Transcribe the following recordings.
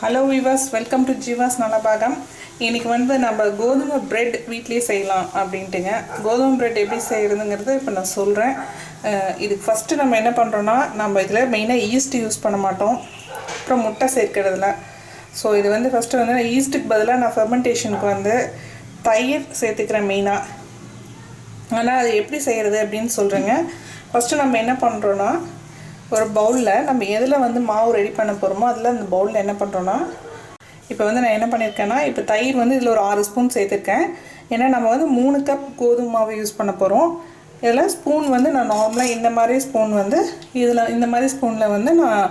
Hello viewers, welcome to Jeevas Nalabagam. இன்னைக்கு வந்து நம்ம கோதுமை பிரெட் வீட்லயே செய்யலாம் அப்படின்ட்டுங்க. கோதுமை பிரெட் எப்படி செய்யறதுங்கிறது இப்போ நான் சொல்றேன். இதுக்கு ஃபர்ஸ்ட் நம்ம என்ன பண்றோம்னா நம்ம இதுல மெயினா ஈஸ்ட் யூஸ் பண்ண மாட்டோம். அப்புறம் முட்டை சேர்க்கிறதுல. ஸோ இது வந்து ஃபர்ஸ்ட் வந்து ஈஸ்ட்டுக்கு பதிலாக நான் ஃபெர்மெண்டேஷனுக்கு வந்து தயிர் சேர்த்துக்கிறேன் மெயினா. ஆனால் அது எப்படி செய்யறது அப்படின்னு சொல்றேங்க. ஃபர்ஸ்ட் நம்ம என்ன பண்றோம்னா ஒரு பவுலில் நம்ம எதில் வந்து மாவு ரெடி பண்ண போகிறோமோ அதில் அந்த பவுலில் என்ன பண்ணுறோன்னா இப்போ வந்து நான் என்ன பண்ணியிருக்கேன்னா இப்போ தயிர் வந்து இதில் ஒரு 6 ஸ்பூன் சேர்த்துருக்கேன். ஏன்னா நம்ம வந்து 3 கப் கோதுமை மாவு யூஸ் பண்ண போகிறோம். இதில் ஸ்பூன் வந்து நான் நார்மலாக இந்த மாதிரி ஸ்பூன் வந்து இதில் இந்த மாதிரி ஸ்பூனில் வந்து நான்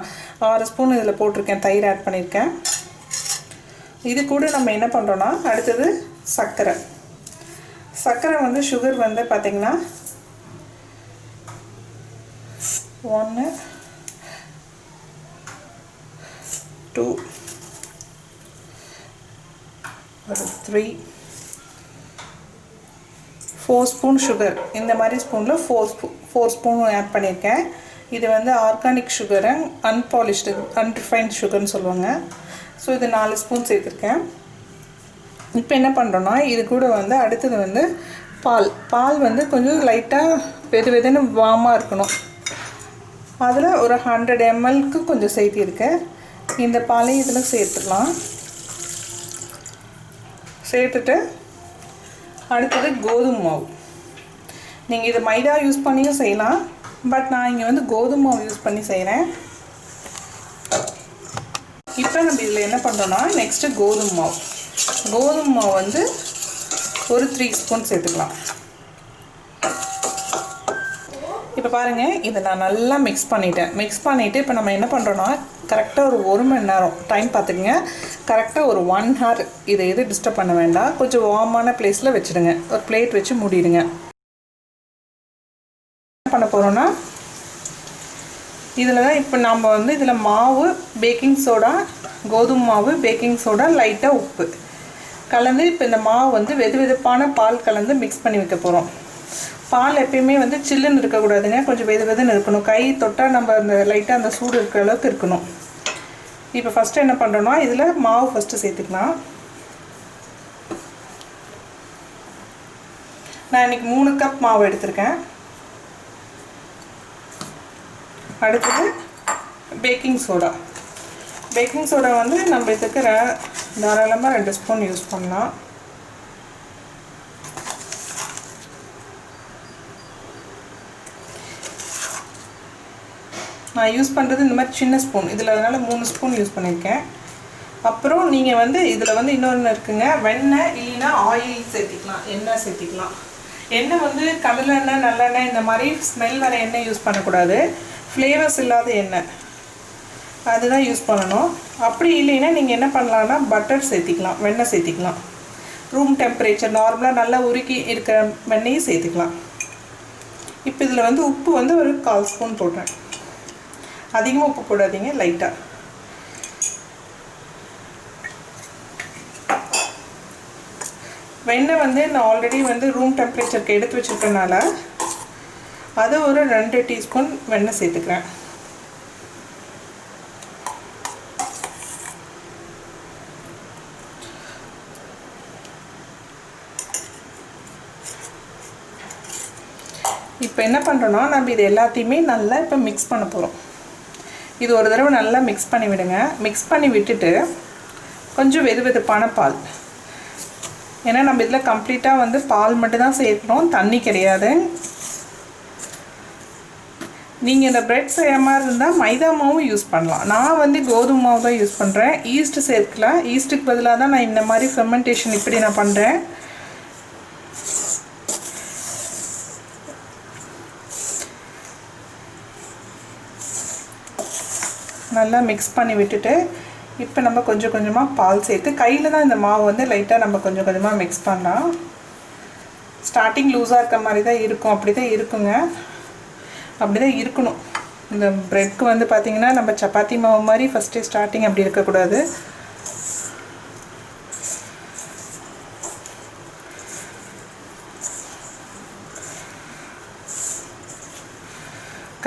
6 ஸ்பூன் இதில் போட்டிருக்கேன், தயிர் ஆட் பண்ணியிருக்கேன். இது கூட நம்ம என்ன பண்ணுறோன்னா அடுத்தது சர்க்கரை வந்து சுகர் வந்து பார்த்திங்கன்னா 1 2 3 4 ஸ்பூன் சுகர். இந்த மாதிரி ஸ்பூனில் 4 ஸ்பூன் ஆட் பண்ணியிருக்கேன். இது வந்து ஆர்கானிக் சுகரு, அன்பாலிஷ்டு அன்ரிஃபைன்ட் சுகர்னு சொல்லுவாங்க. ஸோ இது 4 ஸ்பூன் சேர்த்துருக்கேன். இப்போ என்ன பண்ணுறோன்னா இது கூட வந்து அடுத்தது வந்து பால் வந்து கொஞ்சம் லைட்டாக வெதுன்னு வார்மாக இருக்கணும். அதில் ஒரு 100 mlக்கு கொஞ்சம் சேர்த்திருக்கேன். இந்த பாலையும் இதில் சேர்த்துக்கலாம். சேர்த்துட்டு அடுத்தது கோதுமை மாவு. நீங்கள் இது மைதா யூஸ் பண்ணியும் செய்யலாம், பட் நான் இங்கே வந்து கோதுமை மாவு யூஸ் பண்ணி செய்கிறேன். இப்போ நம்ம இதில் என்ன பண்ணுறோன்னா நெக்ஸ்ட்டு கோதுமை மாவு வந்து ஒரு 3 ஸ்பூன் சேர்த்துக்கலாம். இப்போ பாருங்கள், இதை நான் நல்லா மிக்ஸ் பண்ணிவிட்டு இப்போ நம்ம என்ன பண்ணுறோன்னா கரெக்டாக ஒரு 1 மணி நேரம் டைம் பார்த்துக்குங்க. கரெக்டாக ஒரு 1 hour இதை டிஸ்டர்ப் பண்ண வேண்டாம். கொஞ்சம் வார்மான பிளேஸில் வச்சுடுங்க. ஒரு பிளேட் வச்சு மூடிடுங்க. என்ன பண்ண போகிறோன்னா இதில் தான் இப்போ நம்ம வந்து இதில் மாவு, பேக்கிங் சோடா, கோதுமை மாவு, பேக்கிங் சோடா, லைட்டாக உப்பு கலந்து இப்போ இந்த மாவு வந்து வெதுவெதுப்பான பால் கலந்து மிக்ஸ் பண்ணி வைக்க போகிறோம். பால் எப்பயுமே வந்து சில்லுன்னு இருக்கக்கூடாதுங்க, கொஞ்சம் வெதுன்னு இருக்கணும். கை தொட்டால் நம்ம அந்த லைட்டாக அந்த சூடு இருக்கிற அளவுக்கு இருக்கணும். இப்போ ஃபஸ்ட்டு என்ன பண்ணுறோன்னா இதில் மாவு ஃபஸ்ட்டு சேர்த்துக்கலாம். நான் இன்றைக்கி 3 கப் மாவு எடுத்திருக்கேன். அடுத்தது பேக்கிங் சோடா வந்து நம்ம இதுக்கு தாராளமாக 2 ஸ்பூன் யூஸ் பண்ணலாம். நான் யூஸ் பண்ணுறது இந்த மாதிரி சின்ன ஸ்பூன், இதில் அதனால் 3 ஸ்பூன் யூஸ் பண்ணியிருக்கேன். அப்புறம் நீங்கள் வந்து இதில் வந்து இன்னொன்று இருக்குங்க, வெண்ணெய் இல்லைன்னா ஆயில் சேர்த்திக்கலாம், எண்ணெய் சேர்த்திக்கலாம். எண்ணெய் வந்து கடலெண்ணெய், நல்லெண்ணெய் இந்த மாதிரி ஸ்மெல் வர எண்ணெய் யூஸ் பண்ணக்கூடாது. ஃப்ளேவர்ஸ் இல்லாத எண்ணெய் அதுதான் யூஸ் பண்ணணும். அப்படி இல்லைன்னா நீங்கள் என்ன பண்ணலான்னா பட்டர் சேர்த்திக்கலாம், வெண்ணெய் சேர்த்திக்கலாம். ரூம் டெம்பரேச்சர் நார்மலாக நல்லா உருக்கி இருக்கிற வெண்ணெயும் சேர்த்துக்கலாம். இப்போ இதில் வந்து உப்பு வந்து ஒரு 1/4 ஸ்பூன் போடுறேன். அதிகமாக உப்பு போடாதீங்க, லைட்டாக. வெண்ணெய் வந்து நான் ஆல்ரெடி வந்து ரூம் டெம்பரேச்சருக்கு எடுத்து வச்சுருக்கனால அது ஒரு 2 டீஸ்பூன் வெண்ணெய் சேர்த்துக்கிறேன். இப்போ என்ன பண்ணுறோன்னா நம்ம இது எல்லாத்தையுமே நல்லா இப்போ மிக்ஸ் பண்ண போகிறோம். இது ஒரு தடவை நல்லா மிக்ஸ் பண்ணி விடுங்க. மிக்ஸ் பண்ணி விட்டுட்டு கொஞ்சம் வெதுப்பான பால், ஏன்னா நம்ம இதில் கம்ப்ளீட்டாக வந்து பால் மட்டும்தான் சேர்க்கணும், தண்ணி கிடையாது. நீங்கள் இந்த பிரெட் செய்கிற மாதிரி இருந்தால் மைதா மாவும் யூஸ் பண்ணலாம். நான் வந்து கோதுமை மாவு தான் யூஸ் பண்ணுறேன், ஈஸ்ட் சேர்க்கலாம். ஈஸ்ட்டுக்கு பதிலாக தான் நான் இந்த மாதிரி ஃபெர்மெண்டேஷன் இப்படி நான் பண்ணுறேன். நல்லா மிக்ஸ் பண்ணி விட்டுட்டு இப்போ நம்ம கொஞ்சம் கொஞ்சமாக பால் சேர்த்து கையில் தான் இந்த மாவு வந்து லைட்டாக நம்ம கொஞ்சம் கொஞ்சமாக மிக்ஸ் பண்ணலாம். ஸ்டார்டிங் லூஸாக இருக்க மாதிரி தான் இருக்கும், அப்படி தான் இருக்குங்க, அப்படி தான் இருக்கணும். இந்த ப்ரெட்க்கு வந்து பார்த்திங்கன்னா நம்ம சப்பாத்தி மாவு மாதிரி ஃபஸ்ட்டு ஸ்டார்டிங் அப்படி இருக்கக்கூடாது.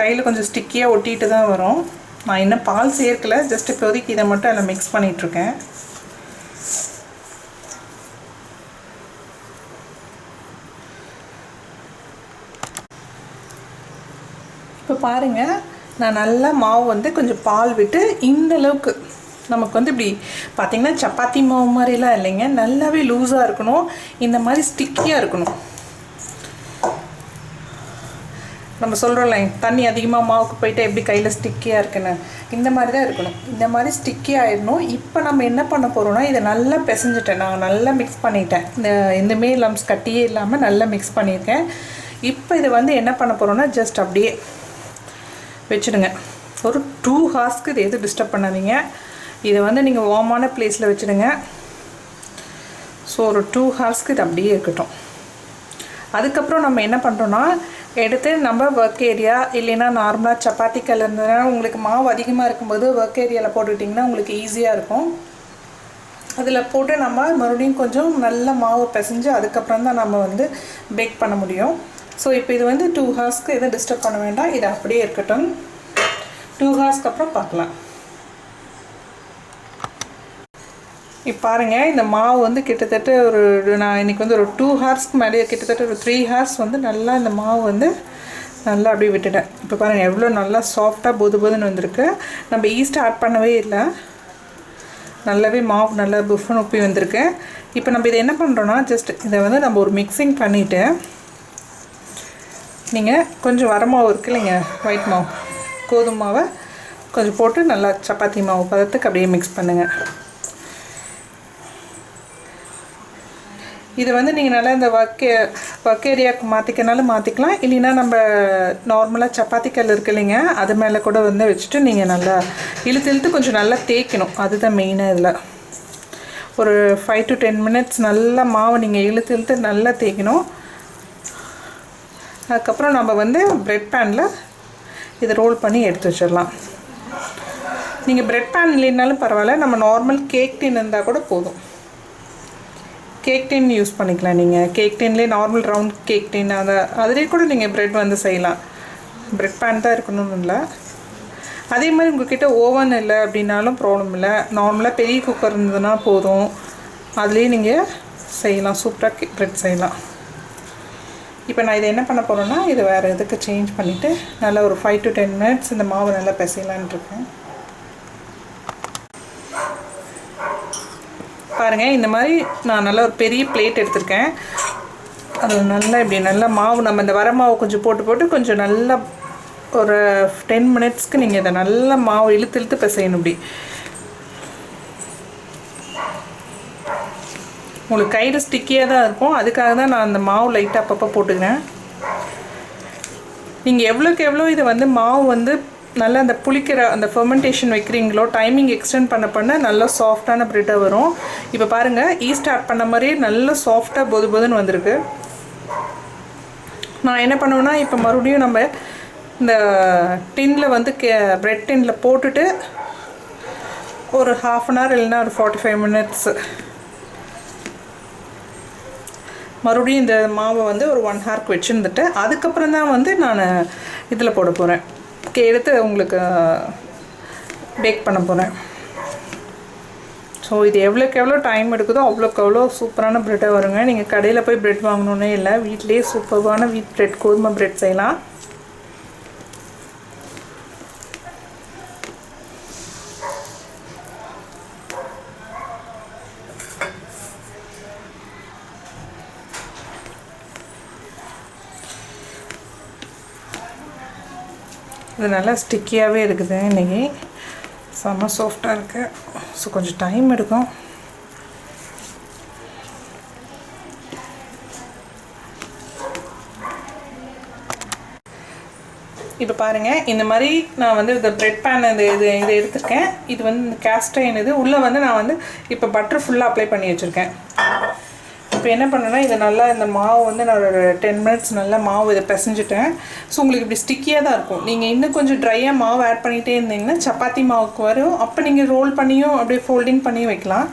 கையில் கொஞ்சம் ஸ்டிக்கியாக ஒட்டிட்டு தான் வரும். நான் இன்னும் பால் சேர்க்கல, ஜஸ்ட் இப்போதைக்கு இதை மட்டும் அதில் மிக்ஸ் பண்ணிகிட்ருக்கேன். இப்போ பாருங்கள், நான் நல்லா மாவு வந்து கொஞ்சம் பால் விட்டு இந்த அளவுக்கு நமக்கு வந்து இப்படி பார்த்திங்கன்னா சப்பாத்தி மாவு மாதிரிலாம் இல்லைங்க, நல்லாவே லூஸாக இருக்கணும், இந்த மாதிரி ஸ்டிக்கியாக இருக்கணும். நம்ம சொல்கிறோம்ல தண்ணி அதிகமாக மாவுக்கு போயிட்டு எப்படி கையில் ஸ்டிக்கியாக இருக்குன்னு, இந்த மாதிரி தான் இருக்கணும். இந்த மாதிரி ஸ்டிக்கி ஆகிடணும். இப்போ நம்ம என்ன பண்ண போகிறோம்னா இதை நல்லா பிசைஞ்சிட்டேன், நான் நல்லா மிக்ஸ் பண்ணிட்டேன். எந்தமே லம்ஸ் கட்டியே இல்லாமல் நல்லா மிக்ஸ் பண்ணியிருக்கேன். இப்போ இதை வந்து என்ன பண்ண போகிறோன்னா ஜஸ்ட் அப்படியே வச்சுடுங்க. ஒரு 2 ஹார்ஸ்க்கு இது எதுவும் டிஸ்டர்ப் பண்ணாதீங்க. இதை வந்து நீங்கள் வார்மான பிளேஸில் வச்சுடுங்க. ஸோ ஒரு 2 ஹார்ஸ்க்கு இது அப்படியே இருக்கட்டும். அதுக்கப்புறம் நம்ம என்ன பண்ணுறோன்னா எடுத்து நம்ம ஒர்க் ஏரியா இல்லைன்னா நார்மலாக சப்பாத்தி கல் இருந்ததுன்னா உங்களுக்கு மாவு அதிகமாக இருக்கும்போது ஒர்க் ஏரியாவில் போட்டுக்கிட்டிங்கன்னா உங்களுக்கு ஈஸியாக இருக்கும். அதில் போட்டு நம்ம மறுபடியும் கொஞ்சம் நல்ல மாவு பிசைஞ்சு அதுக்கப்புறம் தான் நம்ம வந்து பேக் பண்ண முடியும். ஸோ இப்போ இது வந்து 2 ஹார்ஸ்க்கு எதுவும் டிஸ்டர்ப் பண்ண வேண்டாம், இது அப்படியே இருக்கட்டும். 2 ஹார்ஸ்க்கு அப்புறம் பார்க்கலாம். இப்போ பாருங்கள், இந்த மாவு வந்து கிட்டத்தட்ட நான் இன்றைக்கி வந்து ஒரு 2 ஹார்ஸ்க்கு மேலே கிட்டத்தட்ட ஒரு 3 ஹார்ஸ் வந்து நல்லா இந்த மாவு வந்து நல்லா அப்படியே விட்டுட்டேன். இப்போ பாருங்கள் எவ்வளோ நல்லா சாஃப்டாக பொதுன்னு வந்திருக்கு. நம்ம ஈஸ்ட் ஆட் பண்ணவே இல்லை, நல்லாவே மாவு நல்லா புஃப்னு உப்பி வந்திருக்கு. இப்போ நம்ம இதை என்ன பண்ணுறோன்னா ஜஸ்ட் இதை வந்து நம்ம ஒரு மிக்சிங் பண்ணிவிட்டு நீங்கள் கொஞ்சம் வர மாவு இருக்குது இல்லைங்க, ஒயிட் மாவு, கோதுமை மாவை கொஞ்சம் போட்டு நல்லா சப்பாத்தி மாவு பதத்துக்கு அப்படியே மிக்ஸ் பண்ணுங்கள். இதை வந்து நீங்கள் நல்லா இந்த ஒர்க் ஏரியாவுக்கு மாற்றிக்கனாலும் மாற்றிக்கலாம், இல்லைன்னா நம்ம நார்மலாக சப்பாத்தி கல் இருக்கு இல்லைங்க அது மேலே கூட வந்து வச்சுட்டு நீங்கள் நல்லா இழுத்து கொஞ்சம் நல்லா தேய்க்கணும். அதுதான் மெயினாக இதில். ஒரு 5 to 10 மினிட்ஸ் நல்லா மாவை நீங்கள் இழுத்து நல்லா தேய்க்கணும். அதுக்கப்புறம் நம்ம வந்து ப்ரெட் பேனில் இதை ரோல் பண்ணி எடுத்து வச்சிடலாம். நீங்கள் ப்ரெட் பேன் இல்லைன்னாலும் பரவாயில்ல, நம்ம நார்மல் கேக் டின் இருந்தால் கூட போதும். கேக் டின் யூஸ் பண்ணிக்கலாம். நீங்கள் கேக் டின்லேயே நார்மல் ரவுண்ட் கேக் டின் அதிலே கூட நீங்கள் ப்ரெட் வந்து செய்யலாம். ப்ரெட் பேன் தான் இருக்கணும்னு இல்லை. அதே மாதிரி உங்கள்கிட்ட ஓவன் இல்லை அப்படின்னாலும் ப்ராப்ளம் இல்லை, நார்மலாக பெரிய குக்கர் இருந்ததுன்னா போதும், அதுலேயே நீங்கள் செய்யலாம், சூப்பராக ப்ரெட் செய்யலாம். இப்போ நான் இதை என்ன பண்ண போகிறேன்னா இது வேறு எதுக்கு சேஞ்ச் பண்ணிவிட்டு நல்லா ஒரு 5 to 10 மினிட்ஸ் இந்த மாவு நல்லா பிசையலான்னு இருக்கேன். பாருங்கள், இந்த மாதிரி நான் நல்லா ஒரு பெரிய பிளேட் எடுத்திருக்கேன். அது நல்லா இப்படி நல்லா மாவு நம்ம இந்த வர மாவு கொஞ்சம் போட்டு கொஞ்சம் நல்லா ஒரு 10 மினிட்ஸ்க்கு நீங்கள் இதை நல்லா மாவு இழுத்து பிசையணும். இப்படி உங்களுக்கு கையில் ஸ்டிக்கியாக தான் இருக்கும், அதுக்காக தான் நான் அந்த மாவு லைட்டாக அப்பப்போ போட்டுக்கிறேன். நீங்கள் எவ்வளோக்கு எவ்வளோ இதை வந்து மாவு வந்து நல்லா அந்த புளிக்கிற அந்த ஃபெர்மெண்டேஷன் வைக்கிறீங்களோ டைமிங் எக்ஸ்டெண்ட் பண்ண நல்லா சாஃப்டான ப்ரெட்டாக வரும். இப்போ பாருங்கள், ஈஸ்ட் ஆட் பண்ண மாதிரியே நல்லா சாஃப்டாக பொதுன்னு வந்திருக்கு. நான் என்ன பண்ணுவேன்னா இப்போ மறுபடியும் நம்ம இந்த டின்னில் வந்து ப்ரெட் டின்னில் போட்டுட்டு ஒரு 1/2 hour இல்லைன்னா ஒரு 45 மினிட்ஸ் மறுபடியும் இந்த மாவை வந்து ஒரு 1 hourக்கு வச்சுருந்துட்டு அதுக்கப்புறம் தான் வந்து நான் இதில் போட போகிறேன், எடுத்து உங்களுக்கு பேக் பண்ண போகிறேன். ஸோ இது எவ்வளோக்கு எவ்வளோ டைம் எடுக்குதோ அவ்வளோக்கு அவ்வளோ சூப்பரான ப்ரெட்டாக வருங்க. நீங்கள் கடையில் போய் ப்ரெட் வாங்கணுன்னே இல்லை, வீட்டிலேயே சூப்பரான வீட் ப்ரெட் கோதுமை ப்ரெட் செய்யலாம். இது நல்லா ஸ்டிக்கியாகவே இருக்குது, இன்றைக்கி செம்ம சாஃப்டாக இருக்குது. ஸோ கொஞ்சம் டைம் எடுக்கும். இப்போ பாருங்கள், இந்த மாதிரி நான் வந்து இந்த ப்ரெட் பேன் இதை எடுத்திருக்கேன். இது வந்து இந்த கேஸ்டைன் இது உள்ளே வந்து நான் வந்து இப்போ பட்டர் ஃபுல்லாக அப்ளை பண்ணி வச்சுருக்கேன். இப்போ என்ன பண்ணேன்னா இதை நல்லா இந்த மாவு வந்து நான் ஒரு 10 மினிட்ஸ் நல்லா மாவு இதை பிசைஞ்சிட்டேன். ஸோ உங்களுக்கு இப்படி ஸ்டிக்கியாக தான் இருக்கும். நீங்கள் இன்னும் கொஞ்சம் ட்ரையாக மாவு ஆட் பண்ணிகிட்டே இருந்தீங்கன்னா சப்பாத்தி மாவுக்கு வரும். அப்போ நீங்கள் ரோல் பண்ணியும் அப்படியே ஃபோல்டிங் பண்ணியும் வைக்கலாம்.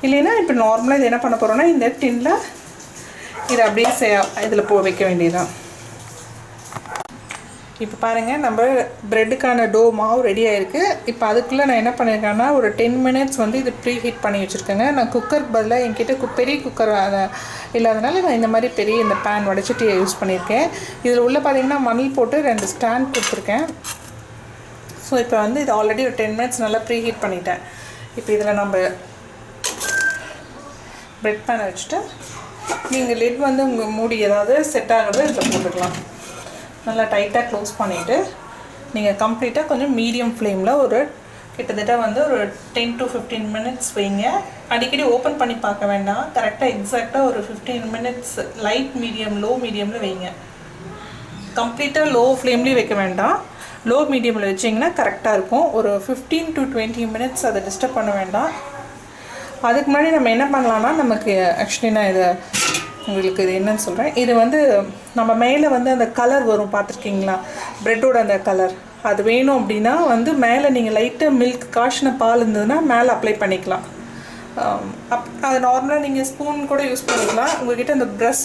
இல்லைன்னா இப்போ நார்மலாக இது என்ன பண்ண போகிறோன்னா இந்த டின்னில் இதை அப்படியே இதில் வைக்க வேண்டியதுதான். இப்போ பாருங்கள் நம்ம ப்ரெட்டுக்கான டோ மாவு ரெடி ஆகிருக்கு. இப்போ அதுக்குள்ளே நான் என்ன பண்ணியிருக்கேன்னா ஒரு 10 மினிட்ஸ் வந்து இது ப்ரீ ஹீட் பண்ணி வச்சுருக்கேங்க. நான் குக்கருக்கு பதிலாக என்கிட்ட பெரிய குக்கர் இல்லாதனால நான் இந்த மாதிரி பெரிய இந்த பேன் வடைச்சட்டியை யூஸ் பண்ணியிருக்கேன். இதில் உள்ள பார்த்திங்கன்னா மணல் போட்டு 2 ஸ்டாண்ட் கொடுத்துருக்கேன். ஸோ இப்போ வந்து இது ஆல்ரெடி ஒரு 10 மினிட்ஸ் நல்லா ப்ரீ ஹீட் பண்ணிட்டேன். இப்போ இதில் நம்ம ப்ரெட் பேனை வச்சுட்டு நீங்கள் லிட் வந்து உங்கள் மூடி ஏதாவது செட் ஆகிறது இதில் போட்டுக்கலாம். நல்லா டைட்டாக க்ளோஸ் பண்ணிவிட்டு நீங்கள் கம்ப்ளீட்டாக கொஞ்சம் மீடியம் ஃப்ளேமில் ஒரு கிட்டத்தட்ட வந்து ஒரு 10 to 15 மினிட்ஸ் வைங்க. அடிக்கடி ஓப்பன் பண்ணி பார்க்க வேண்டாம். கரெக்டாக எக்ஸாக்டாக ஒரு 15 மினிட்ஸ் லைட் மீடியம் லோ மீடியமில் வைங்க. கம்ப்ளீட்டாக லோ ஃப்ளேம்லேயும் வைக்க வேண்டாம். லோ மீடியமில் வச்சிங்கன்னா கரெக்டாக இருக்கும். ஒரு 15 to 20 மினிட்ஸ் அதை டிஸ்டர்ப் பண்ண வேண்டாம். அதுக்கு முன்னாடி நம்ம என்ன பண்ணலான்னா நமக்கு ஆக்சுவலி நான் இதை உங்களுக்கு இது என்னன்னு சொல்கிறேன். இது வந்து நம்ம மேலே வந்து அந்த கலர் வரும் பார்த்துருக்கீங்களா, ப்ரெட்டோட அந்த கலர் அது வேணும் அப்படின்னா வந்து மேலே நீங்கள் லைட்டாக மில்க் காய்ச்சின பால் இருந்ததுன்னா மேலே அப்ளை பண்ணிக்கலாம். அது நார்மலாக நீங்கள் ஸ்பூன் கூட யூஸ் பண்ணிக்கலாம். உங்கள்கிட்ட அந்த ப்ரஷ்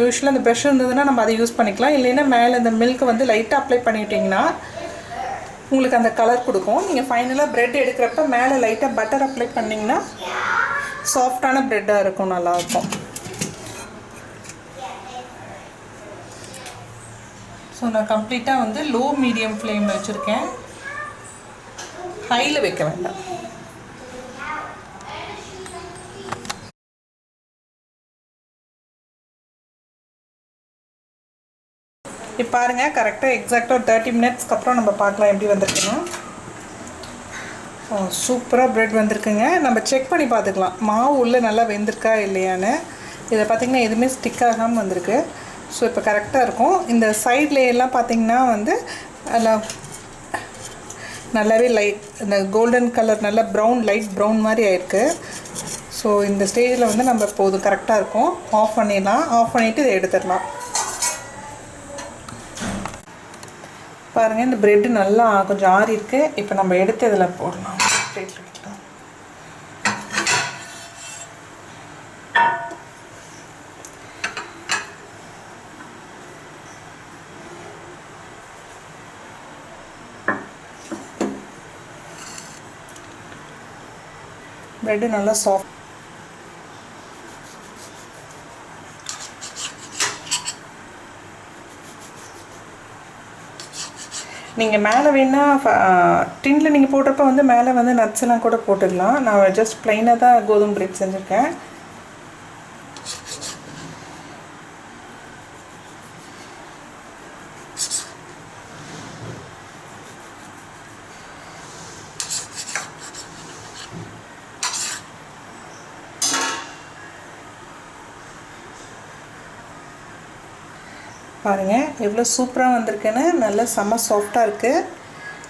யூஸ்வலாக அந்த ப்ரஷ் இருந்ததுன்னா நம்ம அதை யூஸ் பண்ணிக்கலாம். இல்லைன்னா மேலே அந்த மில்க் வந்து லைட்டாக அப்ளை பண்ணிவிட்டிங்கன்னா உங்களுக்கு அந்த கலர் கொடுக்கும். நீங்கள் ஃபைனலாக ப்ரெட் எடுக்கிறப்ப மேலே லைட்டாக பட்டர் அப்ளை பண்ணிங்கன்னா சாஃப்டான ப்ரெட்டாக இருக்கும், நல்லாயிருக்கும். ஸோ நான் கம்ப்ளீட்டாக வந்து லோ மீடியம் ஃப்ளேமில் வச்சுருக்கேன். ஹையில் வைக்க வேண்டாம். இப்போ பாருங்கள் கரெக்டாக எக்ஸாக்டாக ஒரு 30 மினிட்ஸ்க்கு அப்புறம் நம்ம பார்க்கலாம் எப்படி வந்திருக்குன்னா. சூப்பராக ப்ரெட் வந்திருக்குங்க. நம்ம செக் பண்ணி பார்த்துக்கலாம் மாவு உள்ளே நல்லா வெந்திருக்கா இல்லையான்னு. இதை பார்த்திங்கன்னா எதுவுமே ஸ்டிக் ஆகாமல் வந்திருக்கு. ஸோ இப்போ கரெக்டாக இருக்கும். இந்த சைட்ல எல்லாம் பார்த்திங்கன்னா வந்து நல்லாவே லைட் இந்த கோல்டன் கலர் நல்லா ப்ரௌன் லைட் ப்ரௌன் மாதிரி ஆயிருக்கு. ஸோ இந்த ஸ்டேஜில் வந்து நம்ம இப்போது கரெக்டாக இருக்கும். ஆஃப் பண்ணிடலாம். ஆஃப் பண்ணிவிட்டு இதை எடுத்துடலாம். பாருங்கள் இந்த ப்ரெட்டு நல்லா கொஞ்சம் ஆறி இருக்குது. இப்போ நம்ம எடுத்து இதில் போடலாம். பிளேட்டில் வைக்கலாம். ப்ரெட்டு நல்லா சாஃப்ட். நீங்கள் மேலே வேணால் டின்னில் நீங்கள் போடுறப்ப வந்து மேலே வந்து நட்ஸ் எல்லாம் கூட போட்டுடலாம். நான் ஜஸ்ட் ப்ளைனாக தான் கோதுமை ப்ரெட் செஞ்சுருக்கேன். பாருங்கள் எவ்வளோ சூப்பராக வந்திருக்குன்னு. நல்லா செம்ம சாஃப்டாக இருக்குது.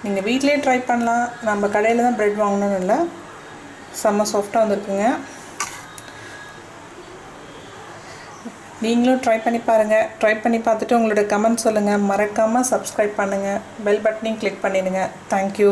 நீங்கள் வீட்டிலே ட்ரை பண்ணலாம். நம்ம கடையில் தான் ப்ரெட் வாங்கணும்னு இல்லை. செம்ம சாஃப்டாக வந்திருக்குங்க. நீங்களும் ட்ரை பண்ணி பாருங்கள். ட்ரை பண்ணி பார்த்துட்டு உங்களோட கமெண்ட் சொல்லுங்கள். மறக்காமல் சப்ஸ்கிரைப் பண்ணுங்கள். பெல் பட்டனையும் கிளிக் பண்ணிடுங்க. தேங்க்யூ.